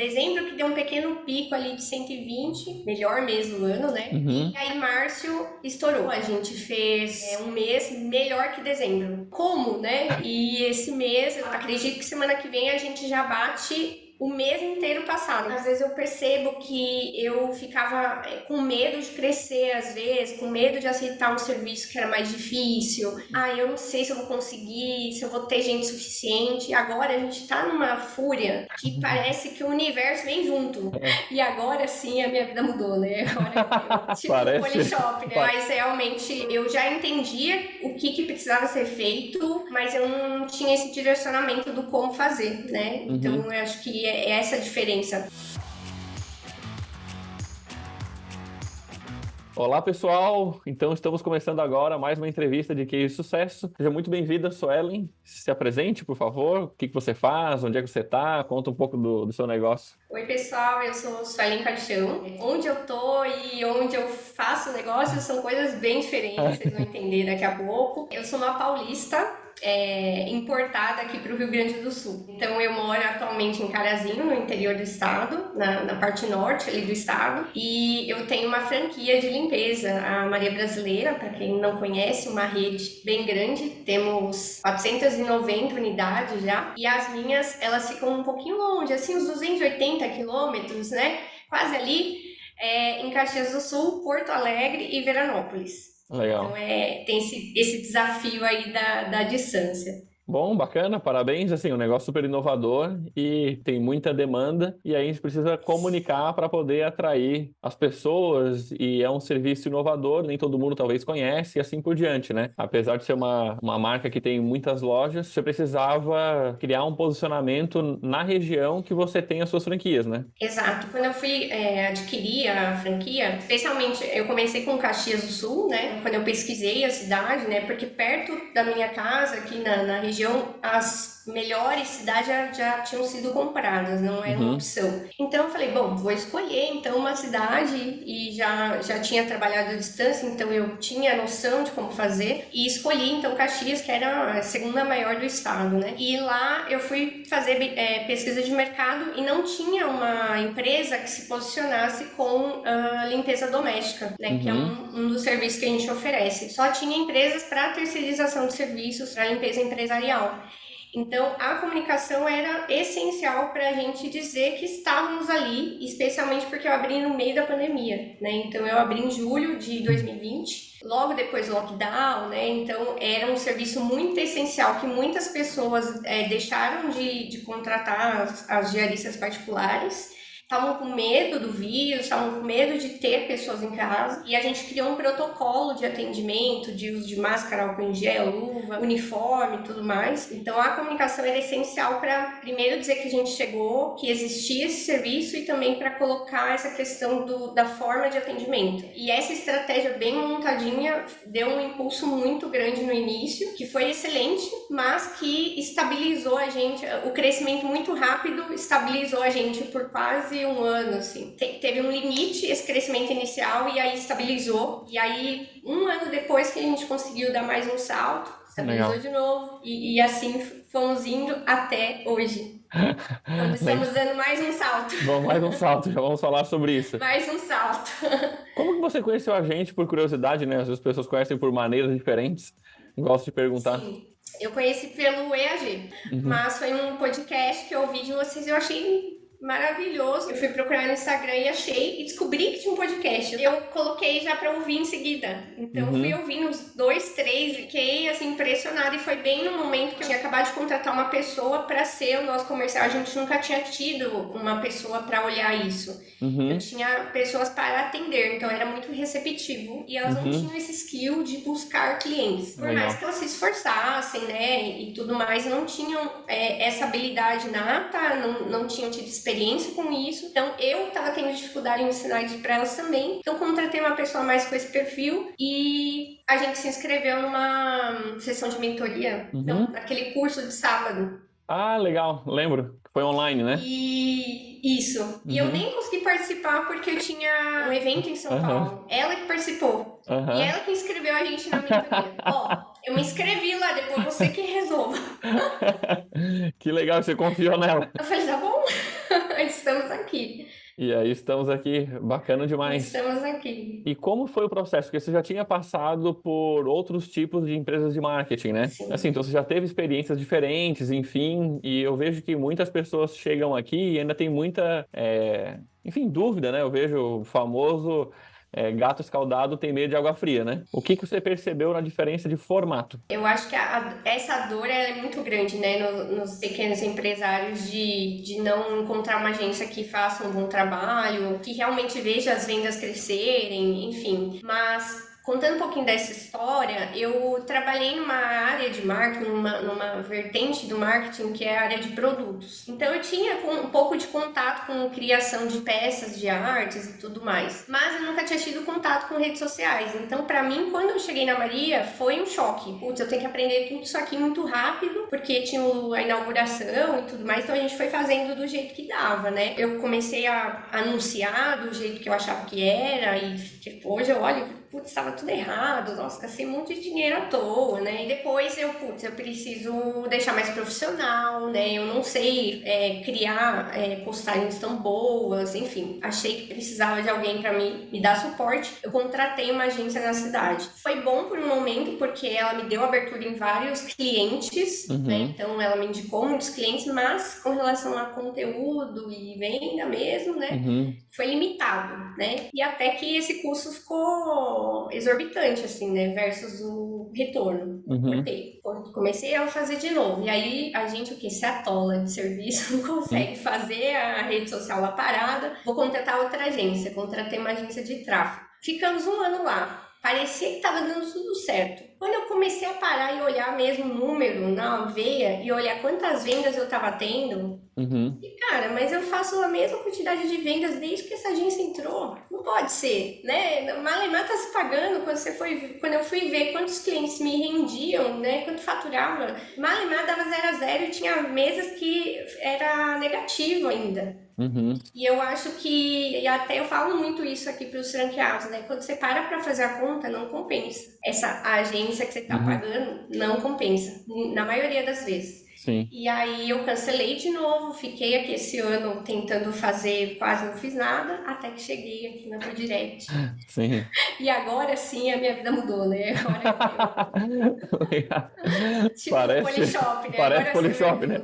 dezembro que deu um pequeno pico ali de 120, melhor mês do ano, né? Uhum. E aí março estourou. A gente fez um mês melhor que dezembro. Como, né? E esse mês, eu acredito que semana que vem a gente já bate o mês inteiro passado. Às vezes eu percebo que eu ficava com medo de crescer, às vezes, com medo de aceitar um serviço que era mais difícil. Eu não sei se eu vou conseguir, se eu vou ter gente suficiente. Agora a gente tá numa fúria que parece que o universo vem junto. E agora sim a minha vida mudou, né? Agora eu tipo Parece. Polishop, né? Mas realmente eu já entendia o que precisava ser feito, mas eu não tinha esse direcionamento do como fazer, né? Então Uhum. eu acho que é essa a diferença. Olá, pessoal! Então, estamos começando agora mais uma entrevista de Case de Sucesso. Seja muito bem-vinda, Suelen. Se apresente, por favor. O que você faz? Onde é que você está? Conta um pouco do seu negócio. Oi, pessoal. Eu sou Suelen Paixão. Onde eu tô e onde eu faço negócios são coisas bem diferentes, vocês vão entender daqui a pouco. Eu sou uma paulista, importada aqui para o Rio Grande do Sul. Então eu moro atualmente em Carazinho, no interior do estado, na parte norte ali do estado, e eu tenho uma franquia de limpeza, a Maria Brasileira, para quem não conhece, uma rede bem grande, temos 490 unidades já, e as minhas, elas ficam um pouquinho longe, assim uns 280 quilômetros, né, quase ali, em Caxias do Sul, Porto Alegre e Veranópolis. Então Legal. tem esse desafio aí da distância. Bom, bacana, parabéns. Assim, um negócio super inovador e tem muita demanda, e aí a gente precisa comunicar para poder atrair as pessoas, e é um serviço inovador, nem todo mundo talvez conhece, e assim por diante, né? Apesar de ser uma marca que tem muitas lojas, você precisava criar um posicionamento na região que você tem as suas franquias, né? Exato. Quando eu fui adquirir a franquia, especialmente eu comecei com Caxias do Sul, né? Quando eu pesquisei a cidade, né? Porque perto da minha casa, aqui na região, as melhores cidades já tinham sido compradas, não era uma Uhum. opção. Então eu falei, bom, vou escolher então uma cidade, e já tinha trabalhado à distância, então eu tinha noção de como fazer, e escolhi então Caxias, que era a segunda maior do estado, né? E lá eu fui fazer pesquisa de mercado e não tinha uma empresa que se posicionasse com limpeza doméstica, né? Que é Uhum. um dos serviços que a gente oferece. Só tinha empresas para terceirização de serviços, para limpeza empresarial. Então, a comunicação era essencial para a gente dizer que estávamos ali, especialmente porque eu abri no meio da pandemia, né? Então, eu abri em julho de 2020, logo depois do lockdown, né? Então, era um serviço muito essencial que muitas pessoas deixaram de contratar as diaristas particulares. Estavam com medo do vírus, estavam com medo de ter pessoas em casa, e a gente criou um protocolo de atendimento, de uso de máscara, álcool em gel, luva, uniforme e tudo mais. Então a comunicação era essencial para, primeiro, dizer que a gente chegou, que existia esse serviço, e também para colocar essa questão da forma de atendimento. E essa estratégia bem montadinha deu um impulso muito grande no início, que foi excelente, mas que estabilizou a gente, o crescimento muito rápido estabilizou a gente por quase um ano, assim. Teve um limite esse crescimento inicial, e aí estabilizou. E aí, um ano depois que a gente conseguiu dar mais um salto, estabilizou Legal. de novo. E assim fomos indo até hoje. Quando estamos Legal. dando mais um salto. Vamos mais um salto, já vamos falar sobre isso. Mais um salto. Como que você conheceu a gente por curiosidade, né? Às vezes as pessoas conhecem por maneiras diferentes. Gosto de perguntar. Sim, eu conheci pelo EAG, Uhum. mas foi um podcast que eu ouvi de vocês e eu achei maravilhoso. Eu fui procurar no Instagram e achei, e descobri que tinha um podcast. Eu coloquei já para ouvir em seguida. Então eu fui Uhum. ouvindo uns 2, 3, fiquei assim impressionada, e foi bem no momento que eu tinha acabado de contratar uma pessoa para ser o nosso comercial. A gente nunca tinha tido uma pessoa para olhar isso. Eu Uhum. tinha pessoas para atender, então era muito receptivo, e elas não Uhum. tinham esse skill de buscar clientes. Por mais Legal. que elas se esforçassem, né, e tudo mais, não tinham essa habilidade nata, não tinham tido experiência com isso. Então eu estava tendo dificuldade em ensinar isso para elas também. Então contratei uma pessoa mais com esse perfil, e a gente se inscreveu numa sessão de mentoria, então Uhum. aquele curso de sábado. Ah, legal. Lembro. Foi online, né? E isso. E eu Uhum. nem consegui participar porque eu tinha um evento em São Aham. Paulo. Ela que participou. E Aham. ela que inscreveu a gente na mentoria. Ó, eu me inscrevi lá, depois você que resolva. Que legal que você confiou nela. Eu falei, tá bom. Estamos aqui. E aí estamos aqui, bacana demais. Estamos aqui. E como foi o processo? Porque você já tinha passado por outros tipos de empresas de marketing, né? Sim. Assim, então você já teve experiências diferentes, enfim, e eu vejo que muitas pessoas chegam aqui e ainda tem muita, enfim, dúvida, né? Eu vejo o famoso gato escaldado tem medo de água fria, né? O que que você percebeu na diferença de formato? Eu acho que essa dor ela é muito grande, né, nos pequenos empresários de não encontrar uma agência que faça um bom trabalho, que realmente veja as vendas crescerem, enfim. Mas contando um pouquinho dessa história, eu trabalhei numa área de marketing, numa vertente do marketing que é a área de produtos. Então eu tinha um pouco de contato com criação de peças de artes e tudo mais, mas eu nunca tinha tido contato com redes sociais. Então para mim, quando eu cheguei na Maria, foi um choque. Putz, eu tenho que aprender tudo isso aqui muito rápido, porque tinha a inauguração e tudo mais, então a gente foi fazendo do jeito que dava, né? Eu comecei a anunciar do jeito que eu achava que era e depois eu olho, putz, estava tudo errado, nossa, gastei um monte de dinheiro à toa, né? E depois eu preciso deixar mais profissional, né? Eu não sei criar postagens tão boas, enfim. Achei que precisava de alguém para me dar suporte. Eu contratei uma agência na cidade. Foi bom por um momento, porque ela me deu abertura em vários clientes, né? Então ela me indicou muitos clientes, mas com relação a conteúdo e venda mesmo, né? Foi limitado, né? E até que esse custo ficou exorbitante, assim, né? Versus o retorno. Cortei. Comecei a fazer de novo. E aí a gente, se atola de serviço, não consegue fazer a rede social lá parada. Vou contratar outra agência. Contratei uma agência de tráfego. Ficamos um ano lá. Parecia que estava dando tudo certo. Quando eu comecei a parar e olhar mesmo o número na veia e olhar quantas vendas eu estava tendo, e cara, mas eu faço a mesma quantidade de vendas desde que essa agência entrou. Não pode ser, né? Malemar tá se pagando quando eu fui ver quantos clientes me rendiam, né? Quanto faturava. Malemar dava 0 a 0 e tinha meses que era negativo ainda. E eu acho que, e até eu falo muito isso aqui para os franqueados, né? Quando você para fazer a conta, não compensa. Essa agência que você está pagando não compensa, na maioria das vezes. Sim. E aí eu cancelei de novo, fiquei aqui esse ano tentando fazer, quase não fiz nada, até que cheguei aqui na ProDirect. Sim. E agora sim a minha vida mudou, né? Agora tipo Polishop, né? Parece Agora Polishop, né?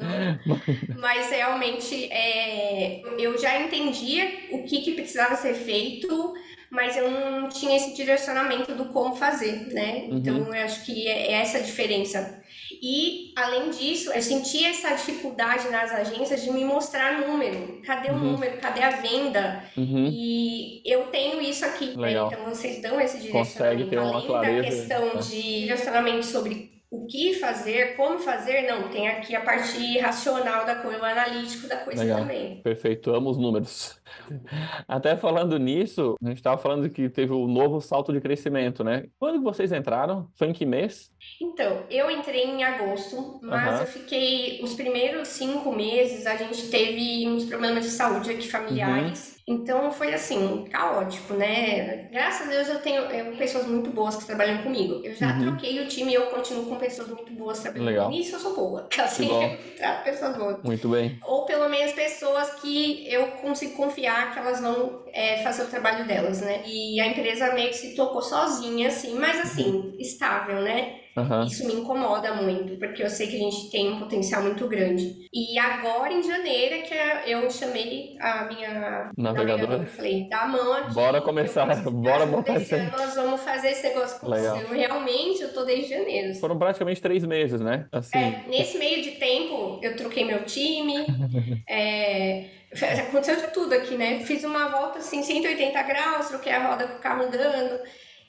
Mas realmente eu já entendia o que precisava ser feito, mas eu não tinha esse direcionamento do como fazer, né? Então eu acho que é essa a diferença. E, além disso, eu senti essa dificuldade nas agências de me mostrar número. Cadê o número? Cadê a venda? E eu tenho isso aqui, né? Então vocês dão esse direcionamento. Consegue ter uma além clareza, da questão de direcionamento sobre o que fazer, como fazer, não, tem aqui a parte racional da coisa, o analítico da coisa também. Perfeito, amo os números. Até falando nisso, a gente estava falando que teve um novo salto de crescimento, né? Quando vocês entraram? Foi em que mês? Então, eu entrei em agosto, mas eu fiquei os primeiros 5 meses, a gente teve uns problemas de saúde aqui familiares. Então foi assim, caótico, né? Graças a Deus eu tenho pessoas muito boas que trabalham comigo. Eu já troquei o time e eu continuo com pessoas muito boas trabalhando comigo. Nisso eu sou boa, assim, eu trato pessoas boas. Muito bem. Ou pelo menos pessoas que eu consigo confiar que elas vão fazer o trabalho delas, né? E a empresa meio que se tocou sozinha, assim, mas assim, estável, né? Isso me incomoda muito, porque eu sei que a gente tem um potencial muito grande. E agora, em janeiro, é que eu chamei a minha navegadora. Falei, dá a mão aqui. Bora começar, bora botar isso aí. Nós vamos fazer esse negócio com você. Realmente, eu tô desde janeiro. Foram praticamente 3 meses, né? Assim... nesse meio de tempo, eu troquei meu time, aconteceu de tudo aqui, né? Fiz uma volta, assim, 180 graus, troquei a roda com o carro andando.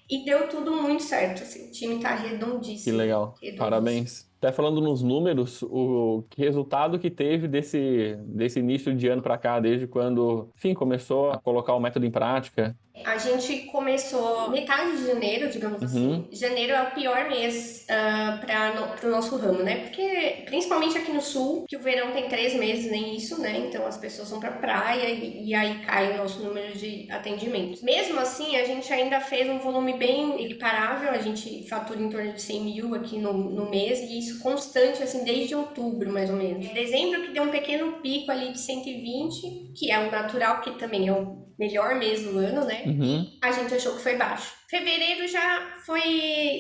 E deu tudo muito certo, assim, o time tá redondíssimo. Que legal, parabéns. Até falando nos números, o resultado que teve desse início de ano para cá, desde quando, enfim, começou a colocar o método em prática, A gente começou metade de janeiro, digamos assim. Uhum, Janeiro é o pior mês para o nosso ramo, né? Porque, principalmente aqui no sul, que o verão tem 3 meses, nem isso, né? Então as pessoas vão pra praia e aí cai o nosso número de atendimentos. Mesmo assim, a gente ainda fez um volume bem equiparável, a gente fatura em torno de 100 mil aqui no mês, e isso constante, assim, desde outubro, mais ou menos. Dezembro que deu um pequeno pico ali de 120, que é o natural, que também é o melhor mês do ano, né? uhum. E a gente achou que foi baixo. Fevereiro já foi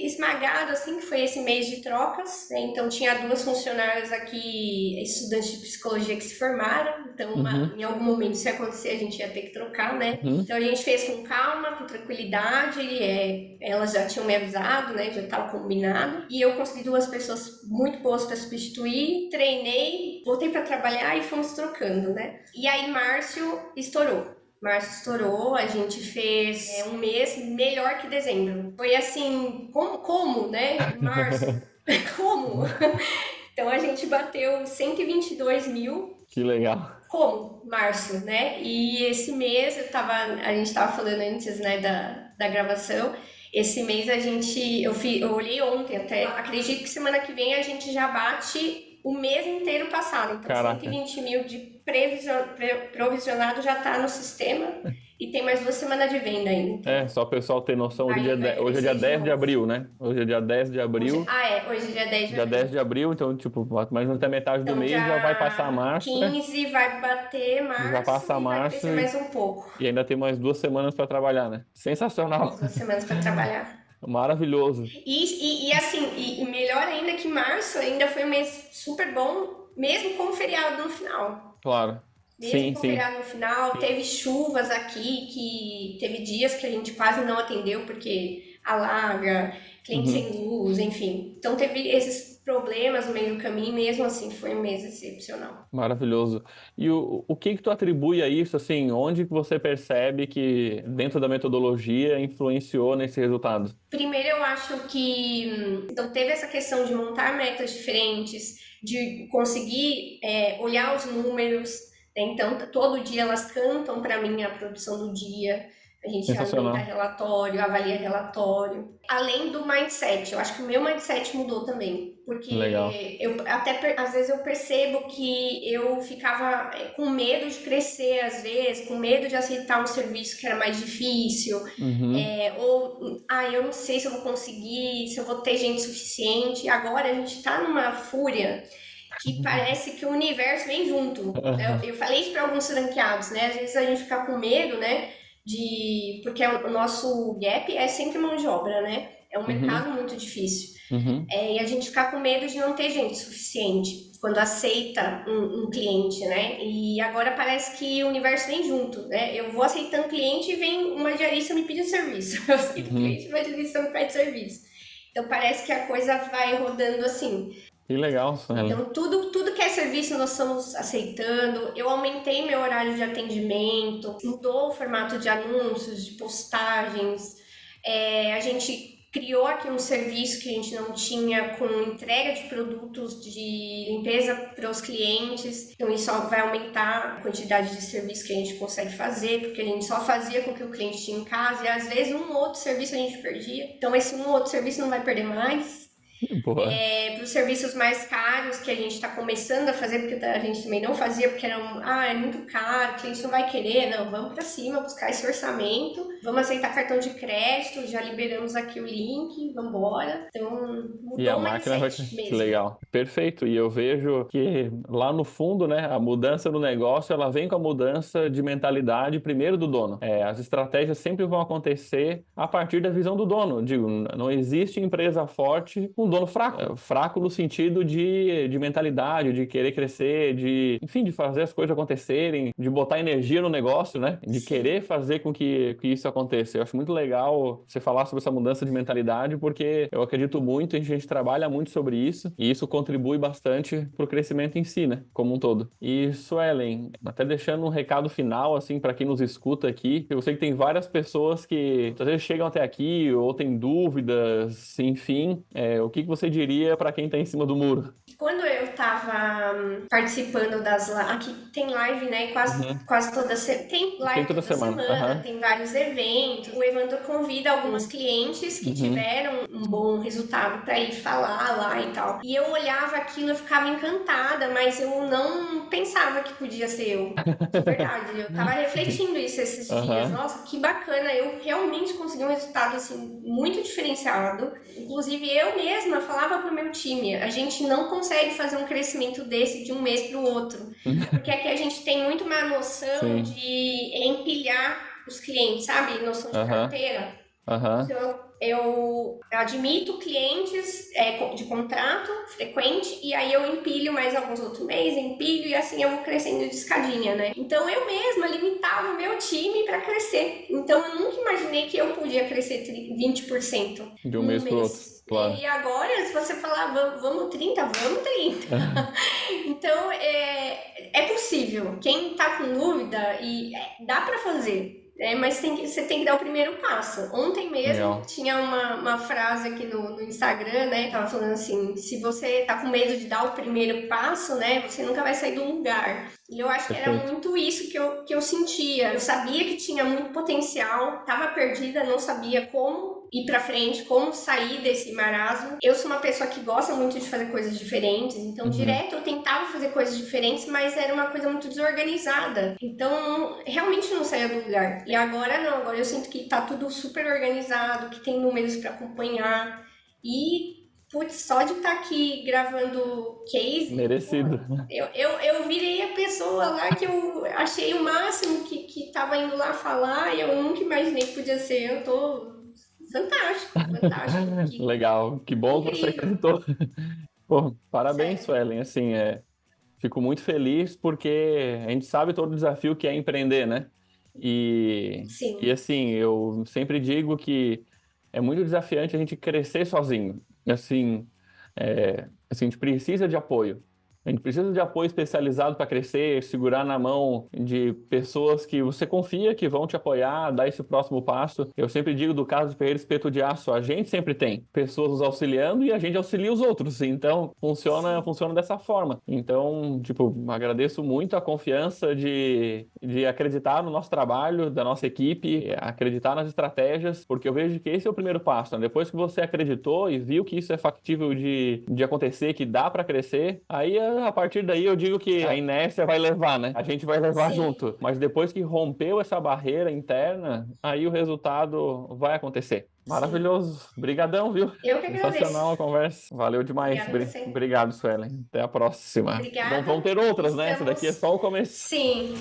esmagado, assim, que foi esse mês de trocas, né? Então tinha 2 funcionárias aqui, estudantes de psicologia que se formaram, então Uhum, em algum momento se acontecer a gente ia ter que trocar, né? uhum. Então a gente fez com calma, com tranquilidade, elas já tinham me avisado, né? Já estava combinado. E eu consegui 2 pessoas muito boas para substituir, treinei, voltei para trabalhar e fomos trocando, né? E aí março estourou. Março estourou, a gente fez um mês melhor que dezembro. Foi assim, como, né? Março, como? Então a gente bateu 122 mil. Que legal. Como? Março, né? E esse mês a gente tava falando antes, né, da gravação. Esse mês eu olhei ontem até. Acredito que semana que vem a gente já bate o mês inteiro passado. Então, Caraca. 120 mil de provisionado já tá no sistema e tem mais 2 semanas de venda ainda. É, Então, só o pessoal ter noção, hoje é vai hoje é dia crescer de 10 de novo. abril, né? Hoje é dia 10 de abril. Hoje é dia 10 de Dia 10 abril. de abril, então, tipo, mais ou menos até metade do Então, mês já vai passar dia março, né? 15 vai bater Já março passa e vai março crescer mais um pouco. e ainda tem mais 2 semanas para trabalhar, né? Sensacional. Mais 2 semanas para trabalhar. Maravilhoso. E assim, e melhor ainda que março ainda foi um mês super bom, mesmo com o feriado no final. Claro. Mesmo Sim, com o sim. feriado no final, teve chuvas aqui, que teve dias que a gente quase não atendeu porque alaga, cliente Uhum. sem luz, enfim. Então teve esses problemas no meio do caminho, mesmo assim foi um mês excepcional. Maravilhoso. E o que que tu atribui a isso, assim, onde que você percebe que dentro da metodologia influenciou nesse resultado? Primeiro, eu acho que então teve essa questão de montar metas diferentes, de conseguir olhar os números, né? Então todo dia elas cantam para mim a produção do dia. A gente alimenta Sensacional. relatório, avalia relatório. Além do mindset, eu acho que o meu mindset mudou também. Legal. Porque eu até às vezes eu percebo que eu ficava com medo de crescer, às vezes, com medo de aceitar um serviço que era mais difícil, Uhum. eu não sei se eu vou conseguir, se eu vou ter gente suficiente. Agora a gente tá numa fúria que parece que o universo vem junto. Eu falei isso para alguns franqueados, né? Às vezes a gente fica com medo, né? Porque o nosso gap é sempre mão de obra, né? É um Uhum. mercado muito difícil. Uhum. E a gente ficar com medo de não ter gente suficiente quando aceita um cliente, né? E agora parece que o universo vem junto, né? Eu vou aceitando cliente e vem uma diarista me pedir serviço. Eu aceito Uhum. cliente e uma diarista me pede serviço. Então parece que a coisa vai rodando assim. Que legal, Suelen. Então tudo que é serviço nós estamos aceitando. Eu aumentei meu horário de atendimento, mudou o formato de anúncios, de postagens. A gente criou aqui um serviço que a gente não tinha com entrega de produtos de limpeza para os clientes. Então isso vai aumentar a quantidade de serviço que a gente consegue fazer, porque a gente só fazia com que o cliente tinha em casa e às vezes um ou outro serviço a gente perdia. Então esse um ou outro serviço não vai perder mais. Boa. Para os serviços mais caros que a gente está começando a fazer, porque a gente também não fazia, porque é muito caro, o cliente não vai querer, não, vamos para cima, buscar esse orçamento, vamos aceitar cartão de crédito, já liberamos aqui o link, vamos embora. Então, E a mudou o máquina vai. mindset Que mesmo. legal. Perfeito. E eu vejo que lá no fundo, né, a mudança no negócio, ela vem com a mudança de mentalidade primeiro do dono. As estratégias sempre vão acontecer a partir da visão do dono. Digo, não existe empresa forte com dono fraco. Fraco no sentido de mentalidade, de querer crescer, enfim, de fazer as coisas acontecerem, de botar energia no negócio, né? De querer Sim. fazer com que isso aconteça. Eu acho muito legal você falar sobre essa mudança de mentalidade, porque eu acredito muito, a gente trabalha muito sobre isso, e isso contribui bastante para o crescimento em si, né? Como um todo. E, Suelen, até deixando um recado final, assim, para quem nos escuta aqui, eu sei que tem várias pessoas que às vezes chegam até aqui ou têm dúvidas, enfim, o que você diria para quem está em cima do muro? Quando eu estava participando das aqui tem live, né? Uhum. Quase toda tem Tem live toda toda semana. semana, Aham. tem vários eventos. O Evandro convida algumas clientes que Uhum. tiveram um bom resultado para ir falar lá e tal. E eu olhava aquilo, eu ficava encantada, mas eu não pensava que podia ser eu. De verdade, eu tava Sim. refletindo isso esses dias. Aham. Nossa, que bacana! Eu realmente consegui um resultado assim muito diferenciado. Inclusive eu mesma falava pro meu time, a gente não consegue fazer um crescimento desse de um mês para o outro, porque aqui a gente tem muito uma noção Sim. de empilhar os clientes, sabe? Noção de Aham. carteira. Aham. Então, eu admito clientes de contrato frequente e aí eu empilho mais alguns outros meses, empilho e assim eu vou crescendo de escadinha, né? Então, eu mesma limitava o meu time para crescer. Então, eu nunca imaginei que eu podia crescer 20% De um em um mês para o outro, mês. claro. E agora, se você falar, vamos 30, vamos 30. Então, é possível. Quem tá com dúvida, dá para fazer. Mas você tem que dar o primeiro passo. Ontem mesmo Legal. tinha uma frase aqui no Instagram, né? Tava falando assim: se você tá com medo de dar o primeiro passo, né? Você nunca vai sair do lugar. E eu acho que era Perfeito. muito isso que eu sentia. Eu sabia que tinha muito potencial, tava perdida, não sabia como ir pra frente, como sair desse marasmo. Eu sou uma pessoa que gosta muito de fazer coisas diferentes, então Uhum. direto eu tentava fazer coisas diferentes, mas era uma coisa muito desorganizada. Então realmente não saía do lugar. E agora não, agora eu sinto que tá tudo super organizado, que tem números para acompanhar e putz, só de estar aqui gravando case, pô, Merecido. eu virei a pessoa lá que eu achei o máximo que tava indo lá falar e eu nunca imaginei que podia ser. Eu tô fantástico, fantástico. Que Legal. Que bom que você incrível. acreditou. Pô, parabéns, Sério. Suelen. Assim, fico muito feliz porque a gente sabe todo o desafio que é empreender, né? E Sim. assim, eu sempre digo que é muito desafiante a gente crescer sozinho. Assim, a gente precisa de apoio. A gente precisa de apoio especializado para crescer, segurar na mão de pessoas que você confia que vão te apoiar, dar esse próximo passo. Eu sempre digo do caso de Ferreira Espeto de Aço, a gente sempre tem pessoas nos auxiliando e a gente auxilia os outros. Então, Sim. funciona dessa forma. Então, tipo, agradeço muito a confiança de acreditar no nosso trabalho, da nossa equipe, acreditar nas estratégias, porque eu vejo que esse é o primeiro passo, né? Depois que você acreditou e viu que isso é factível de acontecer, que dá para crescer, aí a partir daí eu digo que a inércia vai levar, né? A gente vai levar Sim. junto. Mas depois que rompeu essa barreira interna, aí o resultado vai acontecer. Sim. Maravilhoso. Brigadão, viu? Eu que agradeço. Sensacional a conversa. Valeu demais. Obrigada a você. Obrigado, Suelen. Até a próxima. Vão Obrigada. ter outras, né? Essa daqui é Estamos. só o começo. Sim.